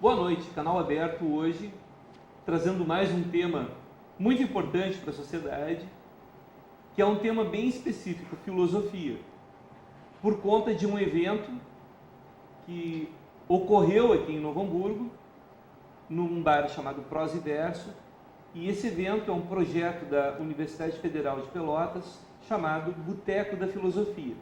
Boa noite, canal aberto hoje, trazendo mais um tema muito importante para a sociedade, que é um tema bem específico, filosofia, por conta de um evento que ocorreu aqui em Novo Hamburgo, num bar chamado Prosa e Verso, e esse evento é um projeto da Universidade Federal de Pelotas, chamado Boteco da Filosofia.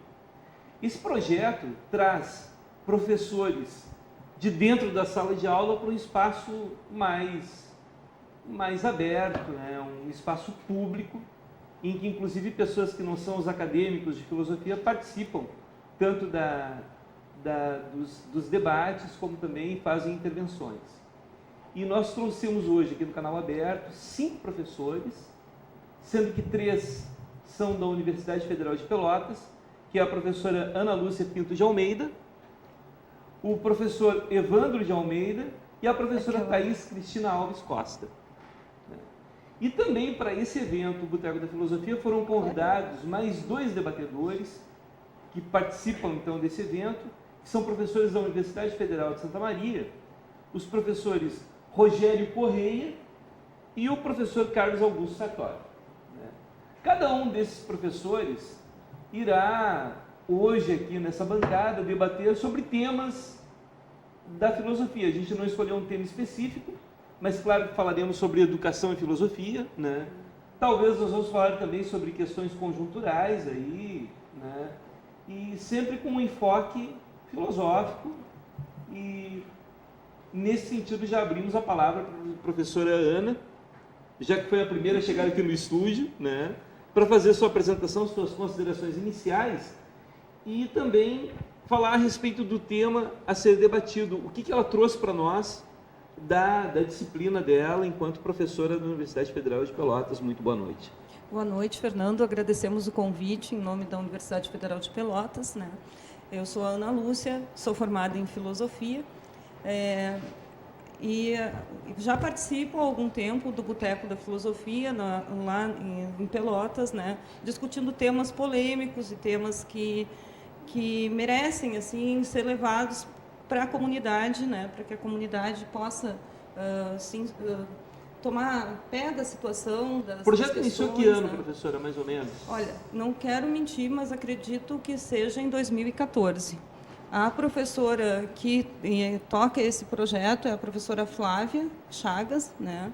Esse projeto traz professores de dentro da sala de aula para um espaço mais aberto, né? Um espaço público, em que inclusive pessoas que não são os acadêmicos de filosofia participam tanto dos debates, como também fazem intervenções. E nós trouxemos hoje aqui no canal aberto 5 professores, sendo que 3 são da Universidade Federal de Pelotas, que é a professora Ana Lúcia Pinto de Almeida, o professor Evandro de Almeida e a professora Thaís Cristina Alves Costa. E também para esse evento, o Boteco da Filosofia, foram convidados mais 2 debatedores que participam então desse evento, que são professores da Universidade Federal de Santa Maria, os professores Rogério Correia e o professor Carlos Augusto Sartori. Cada um desses professores irá hoje aqui nessa bancada debater sobre temas da filosofia. A gente não escolheu um tema específico, mas claro que falaremos sobre educação e filosofia, né? Talvez nós vamos falar também sobre questões conjunturais aí, né? E sempre com um enfoque filosófico. E nesse sentido já abrimos a palavra para a professora Ana, já que foi a primeira a chegar aqui no estúdio, né? Para fazer sua apresentação, suas considerações iniciais e também falar a respeito do tema a ser debatido. O que ela trouxe para nós da disciplina dela enquanto professora da Universidade Federal de Pelotas. Muito boa noite. Boa noite, Fernando. Agradecemos o convite em nome da Universidade Federal de Pelotas, né? Eu sou a Ana Lúcia, sou formada em filosofia e já participo há algum tempo do Boteco da Filosofia lá em Pelotas, né? Discutindo temas polêmicos e temas que merecem assim ser levados para a comunidade, né? Para que a comunidade possa tomar pé da situação das O projeto questões, iniciou que ano, né? professora, mais ou menos? Olha, não quero mentir, mas acredito que seja em 2014. A professora que toca esse projeto é a professora Flávia Chagas, né?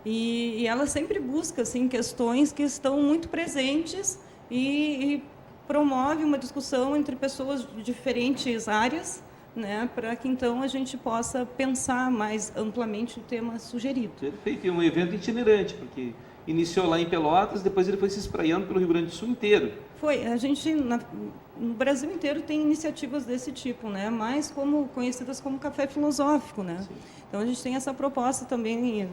E ela sempre busca assim questões que estão muito presentes e promove uma discussão entre pessoas de diferentes áreas, né, para que então a gente possa pensar mais amplamente o tema sugerido. Perfeito, é um evento itinerante, porque iniciou lá em Pelotas, depois ele foi se espraiando pelo Rio Grande do Sul inteiro. Foi, a gente no Brasil inteiro tem iniciativas desse tipo, né, mais conhecidas como café filosófico, né. Sim. Então a gente tem essa proposta também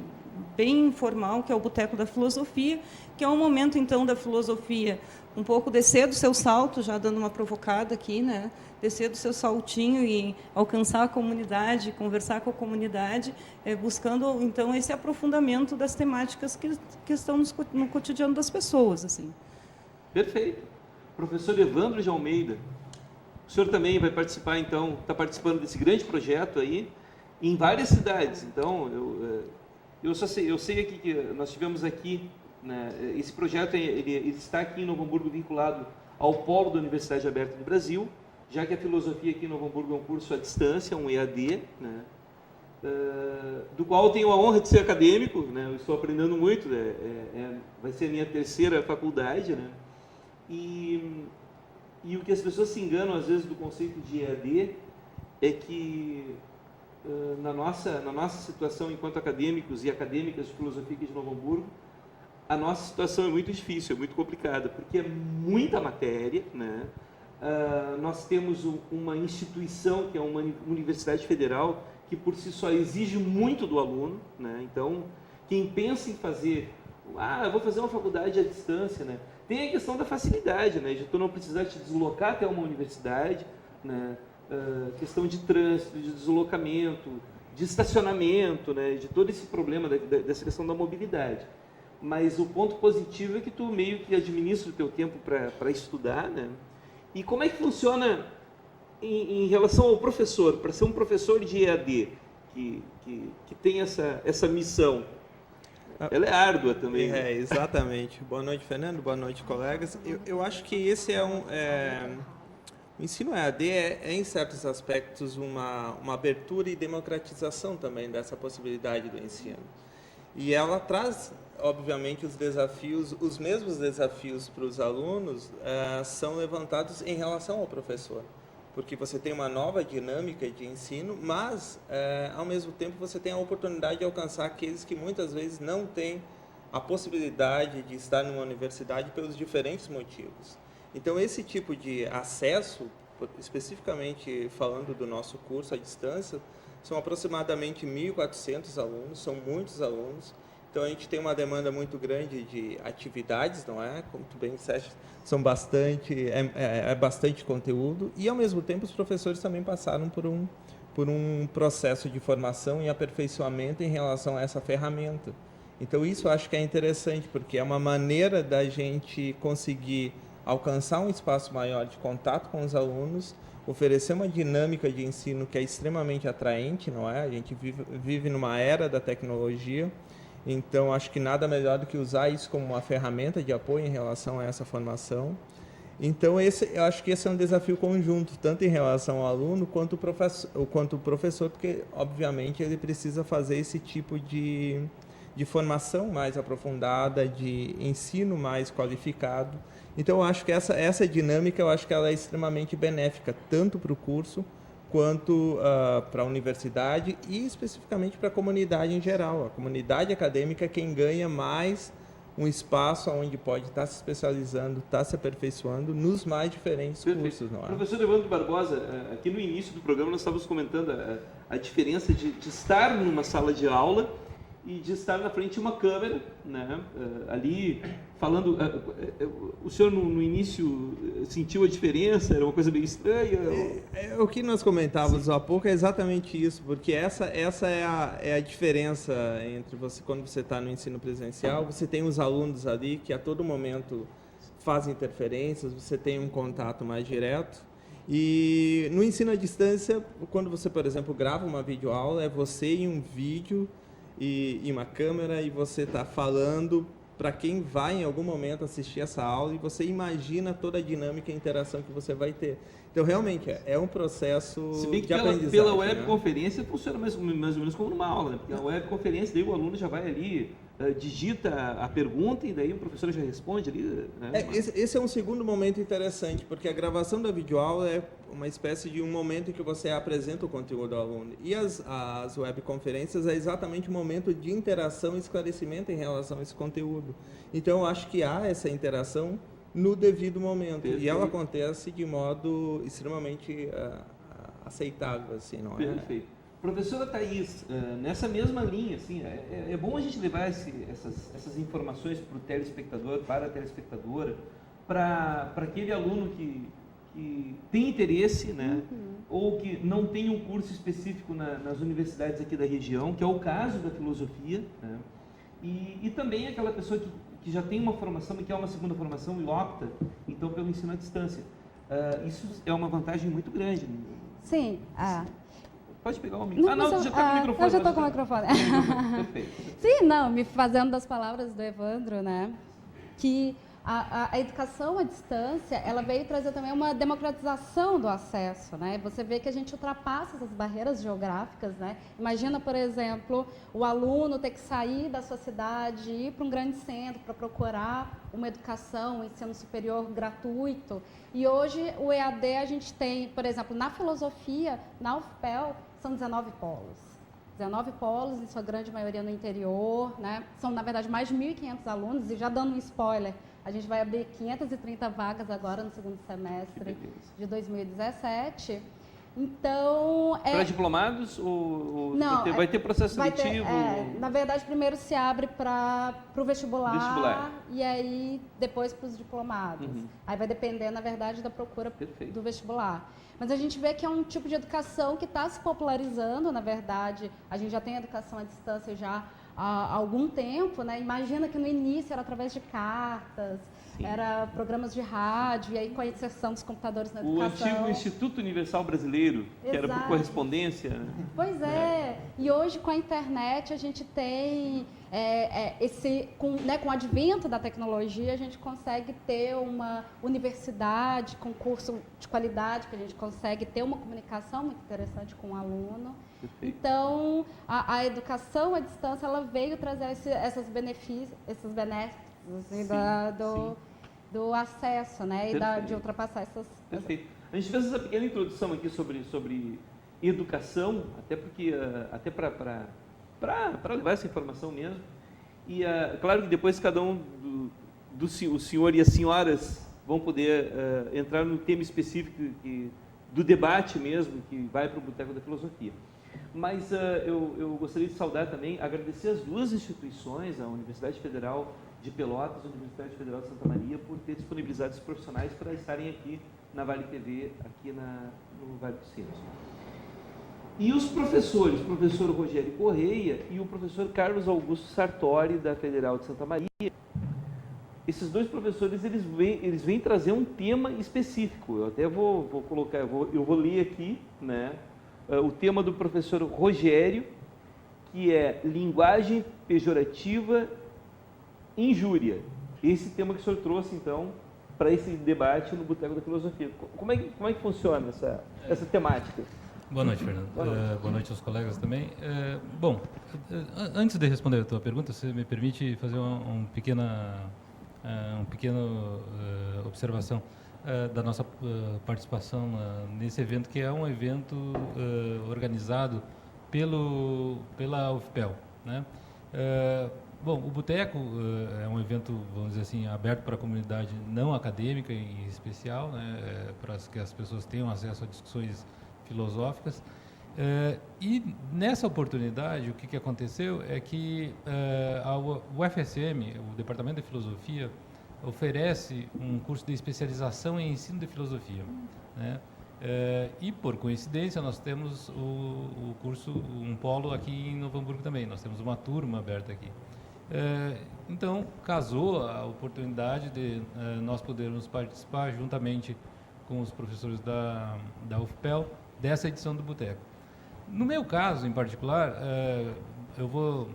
bem informal, que é o Boteco da Filosofia, que é um momento então da filosofia um pouco descer do seu salto, já dando uma provocada aqui, né? Descer do seu saltinho e alcançar a comunidade, conversar com a comunidade, buscando então esse aprofundamento das temáticas que estão no cotidiano das pessoas, assim. Perfeito. Professor Evandro de Almeida, o senhor também vai participar, então, está participando desse grande projeto aí em várias cidades. Então, eu sei aqui que nós tivemos aqui, né, esse projeto ele está aqui em Novo Hamburgo vinculado ao Polo da Universidade Aberta do Brasil, já que a filosofia aqui em Novo Hamburgo é um curso à distância, um EAD, né, do qual eu tenho a honra de ser acadêmico, né, eu estou aprendendo muito, vai ser a minha 3ª faculdade, né, e o que as pessoas se enganam às vezes do conceito de EAD é que na nossa situação enquanto acadêmicos e acadêmicas de filosofia aqui de Novo Hamburgo, a nossa situação é muito difícil, é muito complicada, porque é muita matéria, né? Nós temos uma instituição, que é uma universidade federal, que por si só exige muito do aluno, né? Então, quem pensa em fazer, eu vou fazer uma faculdade à distância, né? Tem a questão da facilidade, né? De tu não precisar te deslocar até uma universidade, né? Questão de trânsito, de deslocamento, de estacionamento, né? De todo esse problema dessa questão da mobilidade. Mas o ponto positivo é que tu meio que administra o teu tempo para estudar, né? E como é que funciona em relação ao professor, para ser um professor de EAD, que tem essa missão? Ela é árdua também. Né? Exatamente. Boa noite, Fernando. Boa noite, colegas. Eu acho que esse o ensino EAD em certos aspectos, uma abertura e democratização também dessa possibilidade do ensino. E ela traz, obviamente, os mesmos desafios para os alunos são levantados em relação ao professor. Porque você tem uma nova dinâmica de ensino, mas, ao mesmo tempo, você tem a oportunidade de alcançar aqueles que muitas vezes não têm a possibilidade de estar numa universidade pelos diferentes motivos. Então, esse tipo de acesso, especificamente falando do nosso curso à distância, são aproximadamente 1.400 alunos, são muitos alunos. Então, a gente tem uma demanda muito grande de atividades, não é? Como tu bem disseste, são bastante conteúdo. E, ao mesmo tempo, os professores também passaram por um processo de formação e aperfeiçoamento em relação a essa ferramenta. Então, isso eu acho que é interessante, porque é uma maneira da gente conseguir alcançar um espaço maior de contato com os alunos, oferecer uma dinâmica de ensino que é extremamente atraente, não é? A gente vive numa era da tecnologia. Então, acho que nada melhor do que usar isso como uma ferramenta de apoio em relação a essa formação. Então, eu acho que esse é um desafio conjunto, tanto em relação ao aluno quanto o professor, porque, obviamente, ele precisa fazer esse tipo de formação mais aprofundada, de ensino mais qualificado. Então, eu acho que essa dinâmica, eu acho que ela é extremamente benéfica, tanto para o curso, quanto para a universidade e especificamente para a comunidade em geral. A comunidade acadêmica é quem ganha mais um espaço onde pode estar se especializando, estar se aperfeiçoando nos mais diferentes cursos. Não é? Professor Evandro Barbosa, aqui no início do programa nós estávamos comentando a diferença de estar numa sala de aula e de estar na frente de uma câmera, né? Ali falando. O senhor no início sentiu a diferença? Era uma coisa meio estranha? O que nós comentávamos há pouco é exatamente isso, porque essa é a diferença entre você, quando você está no ensino presencial, você tem os alunos ali que a todo momento fazem interferências, você tem um contato mais direto. E no ensino à distância, quando você, por exemplo, grava uma videoaula, é você em um vídeo e uma câmera, e você está falando para quem vai em algum momento assistir essa aula, e você imagina toda a dinâmica e interação que você vai ter. Então, realmente, é um processo Se bem que de aprendizagem. Pela webconferência funciona mais ou menos como numa aula, né? Porque a webconferência, daí o aluno já vai ali, digita a pergunta e daí o professor já responde ali. Né? Esse é um segundo momento interessante, porque a gravação da videoaula é uma espécie de um momento em que você apresenta o conteúdo ao aluno. E as webconferências é exatamente o momento de interação e esclarecimento em relação a esse conteúdo. Então, eu acho que há essa interação no devido momento. Perfeito. E ela acontece de modo extremamente aceitável, assim, não é? Perfeito. Professora Thaís, nessa mesma linha, assim, é bom a gente levar essas informações para o telespectador, para a telespectadora, para aquele aluno que tem interesse, né, ou que não tem um curso específico nas universidades aqui da região, que é o caso da filosofia, né, e também aquela pessoa que já tem uma formação e quer uma segunda formação e opta, então, pelo ensino à distância. Isso é uma vantagem muito grande. Sim. Pode pegar o microfone. Não, você já está com o microfone. Eu já estou com o microfone. Perfeito. Sim, não, me fazendo das palavras do Evandro, né, que a educação à distância, ela veio trazer também uma democratização do acesso, né? Você vê que a gente ultrapassa essas barreiras geográficas, né? Imagina, por exemplo, o aluno ter que sair da sua cidade, ir para um grande centro para procurar uma educação, um ensino superior gratuito. E hoje o EAD a gente tem, por exemplo, na filosofia, na UFPEL, são 19 polos. 19 polos, em sua grande maioria no interior, né? São, na verdade, mais de 1.500 alunos, e já dando um spoiler, a gente vai abrir 530 vagas agora no segundo semestre de 2017. Então, Para diplomados ou Não, vai ter processo vai ter, seletivo? na verdade, primeiro se abre para o Vestibular. e aí depois para os diplomados. Aí vai depender, na verdade, da procura Perfeito. do vestibular. Mas a gente vê que é um tipo de educação que está se popularizando, na verdade. A gente já tem educação à distância já há algum tempo, né? Imagina que no início era através de cartas, Sim. era programas de rádio, e aí com a inserção dos computadores na O educação. antigo Instituto Universal Brasileiro, que era por Exato. correspondência. Né? Pois é. E hoje com a internet a gente tem com o advento da tecnologia, a gente consegue ter uma universidade com curso de qualidade, que a gente consegue ter uma comunicação muito interessante com o aluno. Perfeito. Então, a educação à distância, ela veio trazer esses benéficos assim, do acesso, né? E de ultrapassar essas... Perfeito. A gente fez essa pequena introdução aqui sobre educação, até porque até para levar essa informação mesmo. E claro que depois cada um o senhor e as senhoras vão poder entrar no tema específico do debate mesmo, que vai para o Boteco da Filosofia. Mas eu gostaria de saudar também, agradecer as duas instituições, a Universidade Federal de Pelotas e a Universidade Federal de Santa Maria, por ter disponibilizado os profissionais para estarem aqui na Vale TV, aqui no Vale dos Sinos. E os professores, o professor Rogério Correia e o professor Carlos Augusto Sartori, da Federal de Santa Maria, esses dois professores, eles vêm trazer um tema específico. Eu até vou colocar, eu vou ler aqui, né, o tema do professor Rogério, que é linguagem pejorativa, injúria. Esse tema que o senhor trouxe, então, para esse debate no Boteco da Filosofia. Como é que funciona essa temática? Boa noite, Fernando. Boa noite aos colegas também. Antes de responder a tua pergunta, você me permite fazer uma pequena observação da nossa participação nesse evento, que é um evento organizado pela UFPEL, né? Bom, o Boteco é um evento, vamos dizer assim, aberto para a comunidade não acadêmica em especial, né, para que as pessoas tenham acesso a discussões filosóficas. E nessa oportunidade, o que aconteceu é que o UFSM, o Departamento de Filosofia, oferece um curso de especialização em ensino de filosofia, né? E, por coincidência, nós temos o curso, um polo aqui em Novo Hamburgo também. Nós temos uma turma aberta aqui. Então, casou a oportunidade de nós podermos participar juntamente com os professores da UFPEL dessa edição do Boteco. No meu caso, em particular, eu vou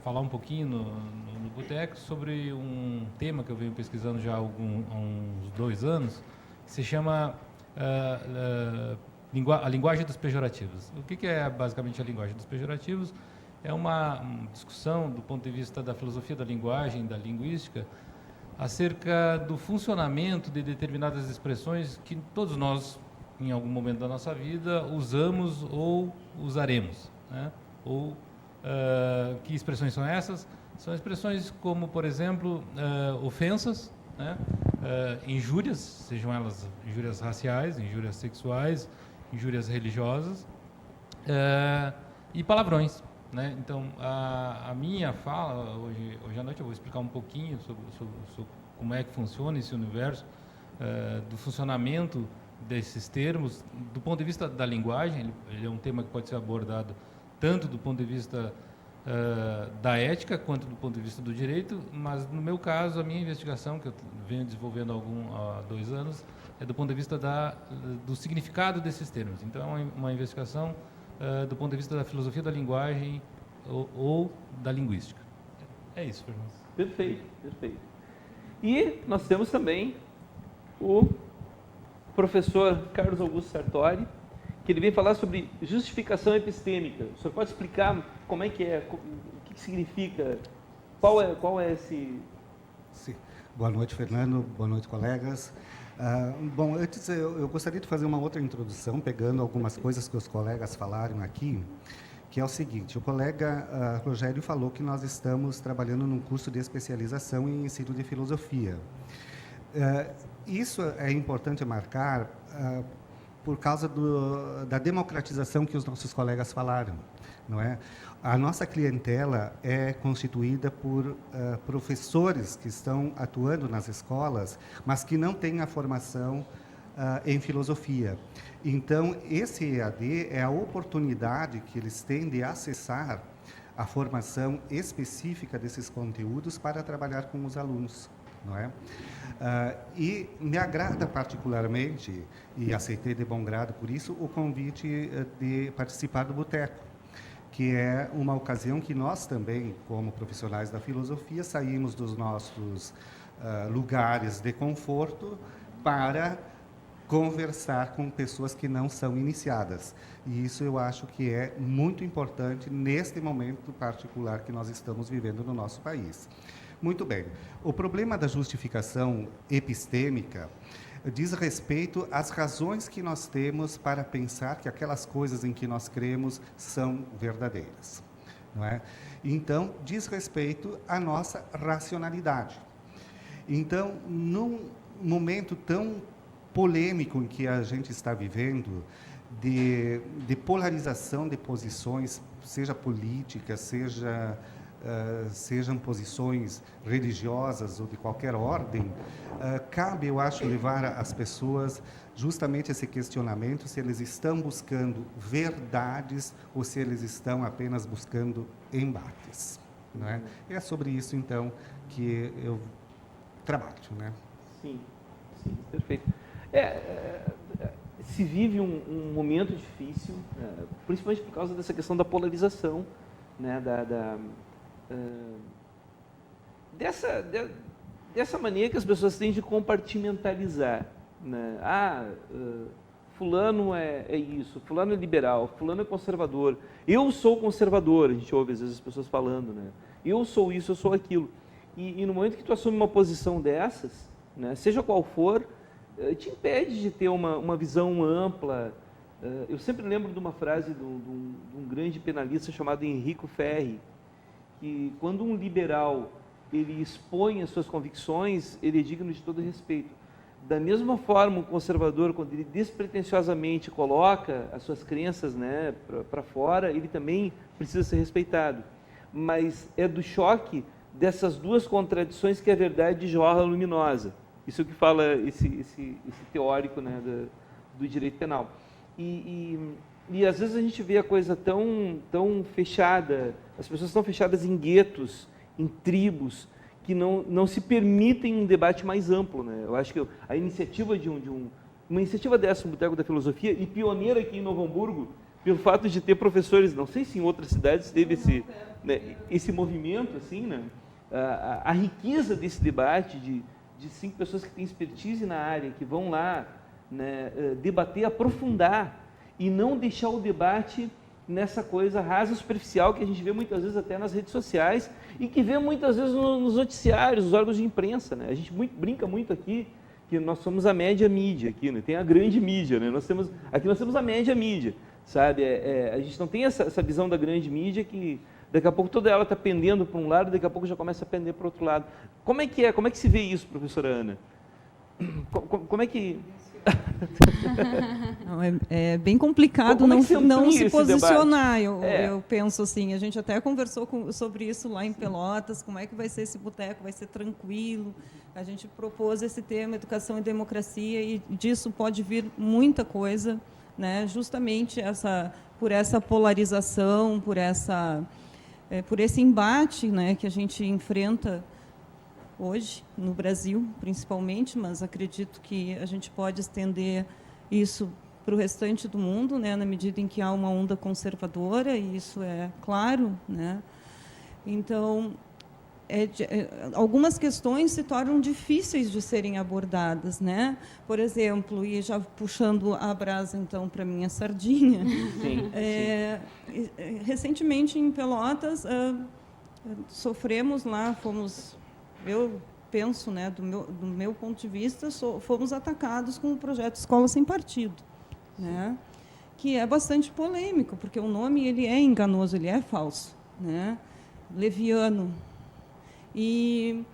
falar um pouquinho no Boteco sobre um tema que eu venho pesquisando já há uns 2 anos, que se chama a linguagem dos pejorativos. O que é basicamente a linguagem dos pejorativos? É uma discussão do ponto de vista da filosofia da linguagem, da linguística, acerca do funcionamento de determinadas expressões que todos nós, em algum momento da nossa vida, usamos ou usaremos, né? Ou que expressões são essas? São expressões como, por exemplo, ofensas, né? Injúrias, sejam elas injúrias raciais, injúrias sexuais, injúrias religiosas, e palavrões, né? Então, a minha fala, hoje à noite, eu vou explicar um pouquinho sobre como é que funciona esse universo, do funcionamento desses termos, do ponto de vista da linguagem. Ele é um tema que pode ser abordado tanto do ponto de vista da ética quanto do ponto de vista do direito, mas no meu caso, a minha investigação, que eu venho desenvolvendo há 2 anos, é do ponto de vista do significado desses termos. Então, é uma investigação do ponto de vista da filosofia da linguagem ou da linguística. É isso, Fernando. Perfeito, perfeito. E nós temos também o professor Carlos Augusto Sartori, que ele vem falar sobre justificação epistêmica. O senhor pode explicar como é que é, o que significa, qual é esse... Sim. Boa noite, Fernando. Boa noite, colegas. Bom, antes eu gostaria de fazer uma outra introdução, pegando algumas coisas que os colegas falaram aqui, que é o seguinte: o colega Rogério falou que nós estamos trabalhando num curso de especialização em ensino de filosofia. Isso é importante marcar, por causa da democratização que os nossos colegas falaram, não é? A nossa clientela é constituída por professores que estão atuando nas escolas, mas que não têm a formação em filosofia. Então, esse EAD é a oportunidade que eles têm de acessar a formação específica desses conteúdos para trabalhar com os alunos, não é? E me agrada particularmente, e aceitei de bom grado por isso, o convite de participar do Boteco, que é uma ocasião que nós também, como profissionais da filosofia, saímos dos nossos lugares de conforto para conversar com pessoas que não são iniciadas. E isso eu acho que é muito importante neste momento particular que nós estamos vivendo no nosso país. Muito bem. O problema da justificação epistêmica diz respeito às razões que nós temos para pensar que aquelas coisas em que nós cremos são verdadeiras, não é? Então, diz respeito à nossa racionalidade. Então, num momento tão polêmico em que a gente está vivendo, de polarização de posições, seja políticas, sejam posições religiosas ou de qualquer ordem, cabe, eu acho, levar as pessoas justamente esse questionamento se eles estão buscando verdades ou se eles estão apenas buscando embates, não é? É sobre isso, então, que eu trabalho, né? Sim, perfeito. Se vive um momento difícil, principalmente por causa dessa questão da polarização, né, dessa mania que as pessoas têm de compartimentalizar, né? Fulano é isso, fulano é liberal, fulano é conservador, eu sou conservador, a gente ouve às vezes as pessoas falando, né? Eu sou isso, eu sou aquilo. E no momento que tu assume uma posição dessas, né, seja qual for, te impede de ter uma visão ampla. Eu sempre lembro de uma frase de um grande penalista chamado Enrico Ferri, que quando um liberal ele expõe as suas convicções, ele é digno de todo respeito. Da mesma forma, o conservador, quando ele despretensiosamente coloca as suas crenças, né, para fora, ele também precisa ser respeitado. Mas é do choque dessas duas contradições que a verdade jorra luminosa. Isso é o que fala esse teórico, né, do direito penal. E às vezes a gente vê a coisa tão fechada, as pessoas estão fechadas em guetos, em tribos, que não se permitem um debate mais amplo, né? Eu acho que a iniciativa uma iniciativa dessa, no Boteco da Filosofia, e pioneira aqui em Novo Hamburgo, pelo fato de ter professores, não sei se em outras cidades teve esse movimento, assim, né? A riqueza desse debate de 5 pessoas que têm expertise na área, que vão lá, né, debater, aprofundar, e não deixar o debate nessa coisa rasa, superficial, que a gente vê muitas vezes até nas redes sociais, e que vê muitas vezes nos noticiários, nos órgãos de imprensa, né? A gente brinca muito aqui, que nós somos a média mídia aqui, né? Tem a grande mídia, né? Aqui nós temos a média mídia, sabe? A gente não tem essa visão da grande mídia que daqui a pouco toda ela está pendendo para um lado, daqui a pouco já começa a pender para o outro lado. Como é que se vê isso, professora Ana? Como é que... Não, é bem complicado não se posicionar. Eu penso assim, a gente até conversou sobre isso lá em Pelotas, como é que vai ser esse boteco, vai ser tranquilo. A gente propôs esse tema, educação e democracia, e disso pode vir muita coisa, né? Justamente por essa polarização, por esse embate, né, que a gente enfrenta hoje, no Brasil, principalmente, mas acredito que a gente pode estender isso para o restante do mundo, né, na medida em que há uma onda conservadora, e isso é claro, né? Então, algumas questões se tornam difíceis de serem abordadas, né? Por exemplo, e já puxando a brasa, então, para a minha sardinha, Sim. Recentemente, em Pelotas, sofremos lá, eu penso, né, do meu ponto de vista, fomos atacados com o projeto Escola Sem Partido, né, que é bastante polêmico, porque o nome ele é enganoso, ele é falso, né, leviano. E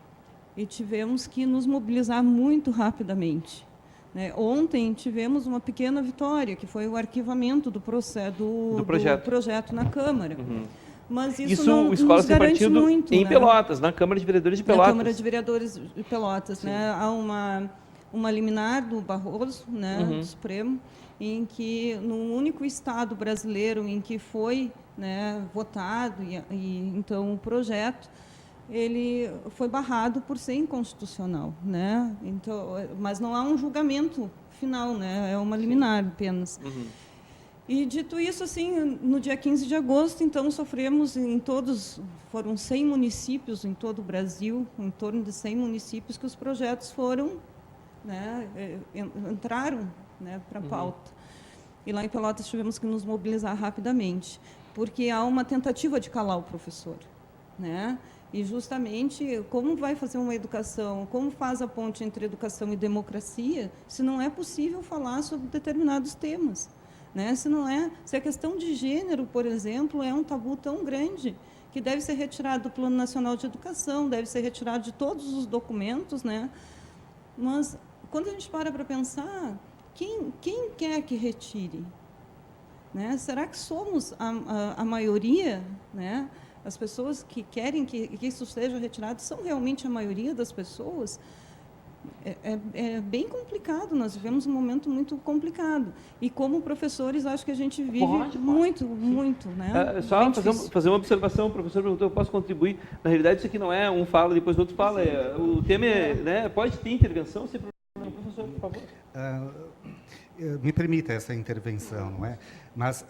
tivemos que nos mobilizar muito rapidamente, né? Ontem tivemos uma pequena vitória, que foi o arquivamento do projeto na Câmara. Mas isso não o Escola nos Sem garante Partido muito, em né? Pelotas, na Câmara de Vereadores de Pelotas. Na Câmara de Vereadores de Pelotas, né? Há uma liminar do Barroso, né, do Supremo, em que no único estado brasileiro em que foi, né, votado e então o projeto ele foi barrado por ser inconstitucional, né? Então, mas não há um julgamento final, né? É uma liminar apenas. E dito isso, assim, no dia 15 de agosto, então, sofremos foram 100 municípios em todo o Brasil, em torno de 100 municípios que os projetos foram, né, entraram, né, para a pauta. E lá em Pelotas tivemos que nos mobilizar rapidamente, porque há uma tentativa de calar o professor, né? E justamente como vai fazer uma educação, como faz a ponte entre educação e democracia, se não é possível falar sobre determinados temas, né? Se a questão de gênero, por exemplo, é um tabu tão grande que deve ser retirado do Plano Nacional de Educação, deve ser retirado de todos os documentos, né? Mas quando a gente para pensar, quem quer que retire, né? Será que somos a maioria, né? As pessoas que querem que isso seja retirado são realmente a maioria das pessoas? É bem complicado, nós vivemos um momento muito complicado. E como professores, acho que a gente vive muito, né? Só fazer uma observação, o professor perguntou, eu posso contribuir? Na realidade, isso aqui não é um fala, depois o outro fala. O tema né, pode ter intervenção, sem problema. Professor, por favor. Me permita essa intervenção, não é? Mas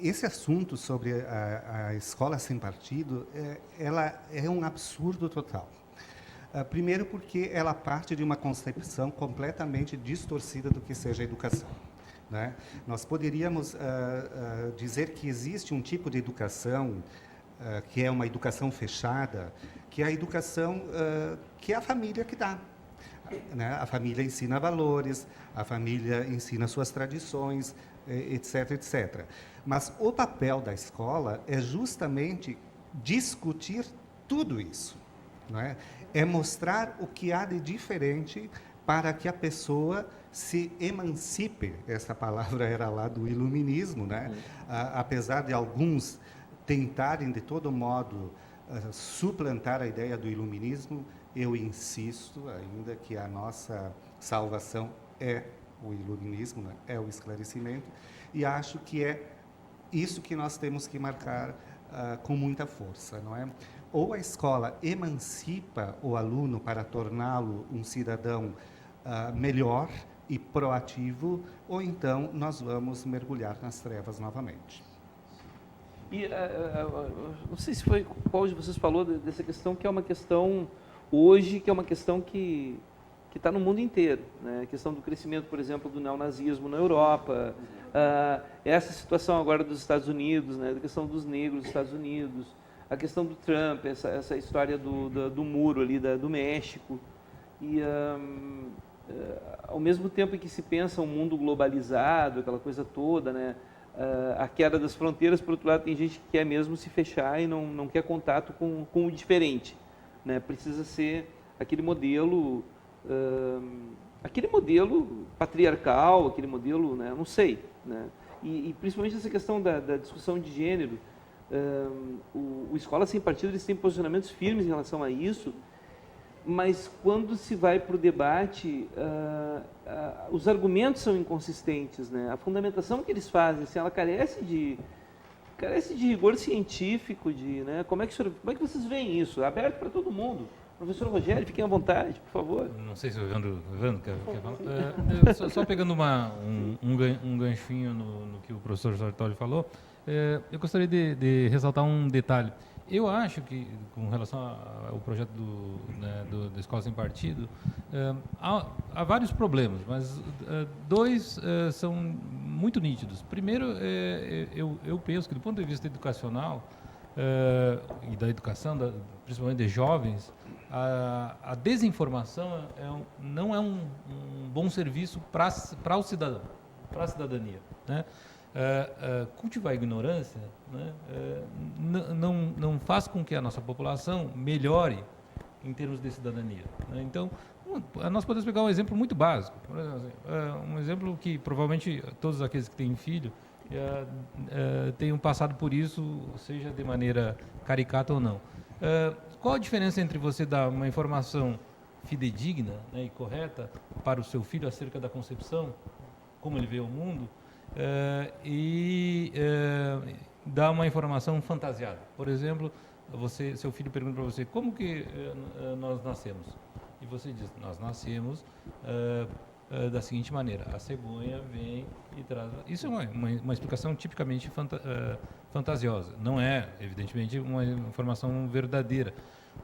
esse assunto sobre a escola sem partido, ela é um absurdo total. Primeiro porque ela parte de uma concepção completamente distorcida do que seja educação, né? Nós poderíamos dizer que existe um tipo de educação que é uma educação fechada, que é a educação que é a família que dá. Né? A família ensina valores, a família ensina suas tradições, etc, etc. Mas o papel da escola é justamente discutir tudo isso, não é? É mostrar o que há de diferente para que a pessoa se emancipe. Essa palavra era lá do iluminismo, né? Apesar de alguns tentarem de todo modo suplantar a ideia do iluminismo, eu insisto ainda que a nossa salvação é o iluminismo, né? É o esclarecimento, e acho que é isso que nós temos que marcar com muita força, não é? Ou a escola emancipa o aluno para torná-lo um cidadão melhor e proativo, ou então nós vamos mergulhar nas trevas novamente. E não sei se foi qual de vocês falou dessa questão, que é uma questão hoje, que é uma questão que está no mundo inteiro, né? A questão do crescimento, por exemplo, do neonazismo na Europa, essa situação agora dos Estados Unidos, né? A questão dos negros dos Estados Unidos, a questão do Trump, essa história do muro ali do México, e ao mesmo tempo em que se pensa um mundo globalizado, aquela coisa toda, né? A queda das fronteiras, por outro lado, tem gente que quer mesmo se fechar e não quer contato com o diferente, né? Precisa ser aquele modelo patriarcal, aquele modelo, né? Não sei, né? E principalmente essa questão da discussão de gênero, o Escola Sem Partido, eles têm posicionamentos firmes em relação a isso, mas quando se vai para o debate, os argumentos são inconsistentes, né? A fundamentação que eles fazem, assim, ela carece de rigor científico, né? Como é que vocês veem isso? É aberto para todo mundo. Professor Rogério, fiquem à vontade, por favor. Não sei se o Evandro quer falar. Só pegando um ganchinho no que o professor Sartori falou, eu gostaria de ressaltar um detalhe. Eu acho que, com relação ao projeto da Escola Sem Partido, há vários problemas, mas dois são muito nítidos. Primeiro, eu penso que, do ponto de vista educacional e da educação, principalmente de jovens, a desinformação não é um bom serviço para o cidadão, para a cidadania, né? Cultivar a ignorância, né, não faz com que a nossa população melhore em termos de cidadania, né? Então, nós podemos pegar um exemplo muito básico. Por exemplo, um exemplo que provavelmente todos aqueles que têm filho tenham passado por isso, seja de maneira caricata ou não. Qual a diferença entre você dar uma informação fidedigna, né, e correta para o seu filho acerca da concepção, como ele vê o mundo, e dar uma informação fantasiada? Por exemplo, seu filho pergunta para você, como que nós nascemos? E você diz, nós nascemos da seguinte maneira, a cegonha vem e traz... Isso é uma explicação tipicamente fantasiosa, não é, evidentemente, uma informação verdadeira.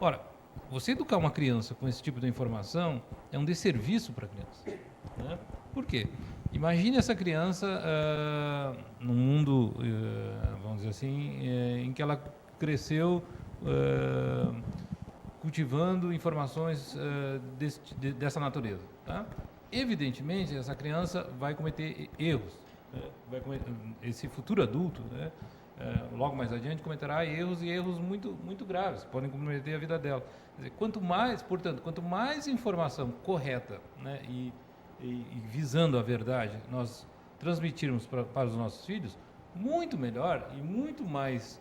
Ora, você educar uma criança com esse tipo de informação é um desserviço para a criança, né? Por quê? Imagine essa criança num mundo, vamos dizer assim, em que ela cresceu cultivando informações dessa natureza, tá? Evidentemente, essa criança vai cometer erros, né? Esse futuro adulto, né? Logo mais adiante, cometerá erros, e erros muito, muito graves, que podem comprometer a vida dela. Quer dizer, quanto mais informação correta, né, e visando a verdade nós transmitirmos para os nossos filhos, muito melhor e muito mais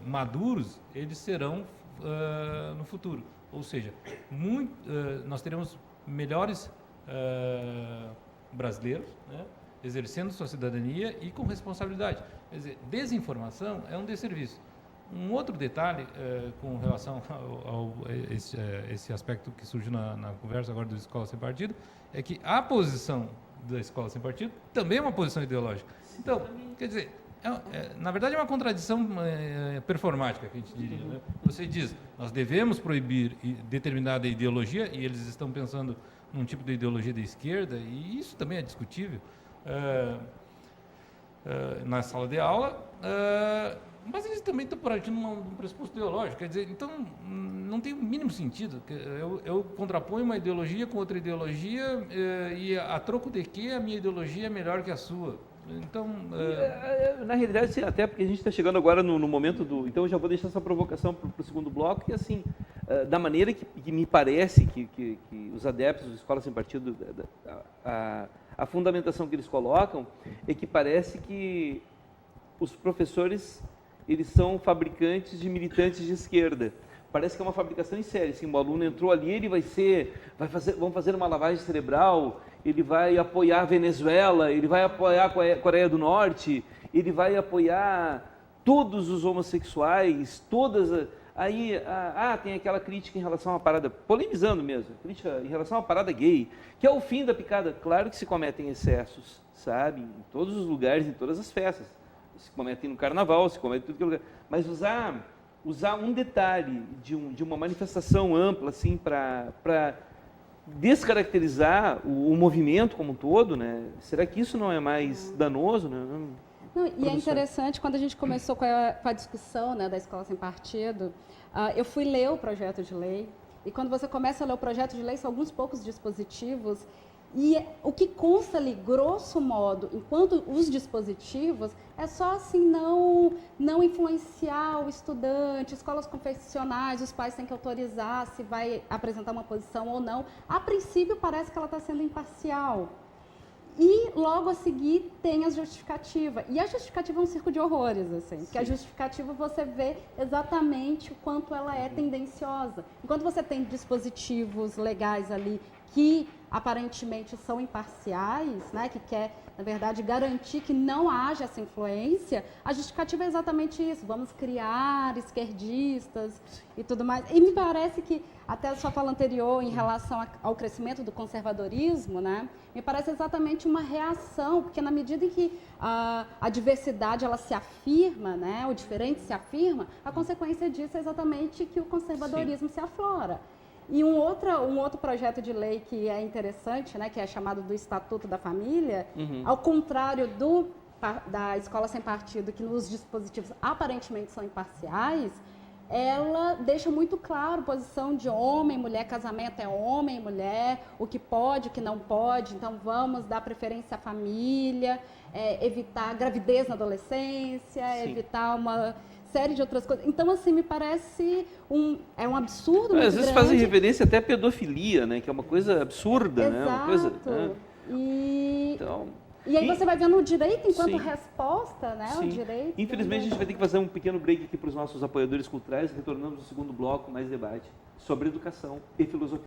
maduros eles serão no futuro. Ou seja, nós teremos melhores brasileiros, né, exercendo sua cidadania e com responsabilidade. Quer dizer, desinformação é um desserviço. Um outro detalhe com relação a esse aspecto que surgiu na conversa agora do Escola Sem Partido, é que a posição da Escola Sem Partido também é uma posição ideológica. Então, quer dizer, na verdade é uma contradição performática, que a gente diria, né? Você diz, nós devemos proibir determinada ideologia, e eles estão pensando num tipo de ideologia de esquerda, e isso também é discutível na sala de aula, mas eles também estão partindo de um pressuposto ideológico. Quer dizer, então não tem o mínimo sentido. Eu contraponho uma ideologia com outra ideologia, e a troco de que a minha ideologia é melhor que a sua. Então, na realidade, sim, até porque a gente está chegando agora no momento do... Então, eu já vou deixar essa provocação para o segundo bloco, que assim, da maneira que me parece que os adeptos da Escola Sem Partido, a fundamentação que eles colocam, é que parece que os professores, eles são fabricantes de militantes de esquerda. Parece que é uma fabricação em série. Assim, o aluno entrou ali, ele vão fazer uma lavagem cerebral, ele vai apoiar a Venezuela, ele vai apoiar a Coreia do Norte, ele vai apoiar todos os homossexuais, Aí, tem aquela crítica em relação a uma parada, polemizando mesmo, crítica em relação a uma parada gay, que é o fim da picada. Claro que se cometem excessos, sabe? Em todos os lugares, em todas as festas. Se cometem no carnaval, se cometem em tudo que é lugar. Mas usar um detalhe de uma manifestação ampla, assim, para descaracterizar o movimento como um todo, né? Será que isso não é mais danoso, né? Não, e é interessante, quando a gente começou com a discussão, né, da Escola Sem Partido, eu fui ler o projeto de lei, e quando você começa a ler o projeto de lei, são alguns poucos dispositivos, e o que consta ali, grosso modo, enquanto os dispositivos, é só assim não influenciar o estudante, escolas confessionais, os pais têm que autorizar se vai apresentar uma posição ou não. A princípio, parece que ela está sendo imparcial. E logo a seguir tem a justificativa. E a justificativa é um circo de horrores, assim, porque a justificativa você vê exatamente o quanto ela é tendenciosa. Enquanto você tem dispositivos legais ali que aparentemente são imparciais, né, que quer, na verdade, garantir que não haja essa influência, a justificativa é exatamente isso, vamos criar esquerdistas e tudo mais. E me parece que, até a sua fala anterior em relação ao crescimento do conservadorismo, né, me parece exatamente uma reação, porque na medida em que a diversidade ela se afirma, né, o diferente se afirma, a consequência disso é exatamente que o conservadorismo se aflora. E um outro projeto de lei que é interessante, né, que é chamado do Estatuto da Família, ao contrário da Escola Sem Partido, que nos dispositivos aparentemente são imparciais, ela deixa muito claro a posição de homem, mulher, casamento é homem, mulher, o que pode, o que não pode, então vamos dar preferência à família, evitar gravidez na adolescência, evitar uma série de outras coisas. Então, assim, me parece um absurdo muito Às vezes grande. fazem referência até à pedofilia, né? Que é uma coisa absurda, né? Uma coisa, né? Então, E aí você vai vendo o direito enquanto Sim. resposta, né? sim. O direito. Infelizmente, a gente vai ter que fazer um pequeno break aqui para os nossos apoiadores culturais. Retornamos no segundo bloco, mais debate sobre educação e filosofia.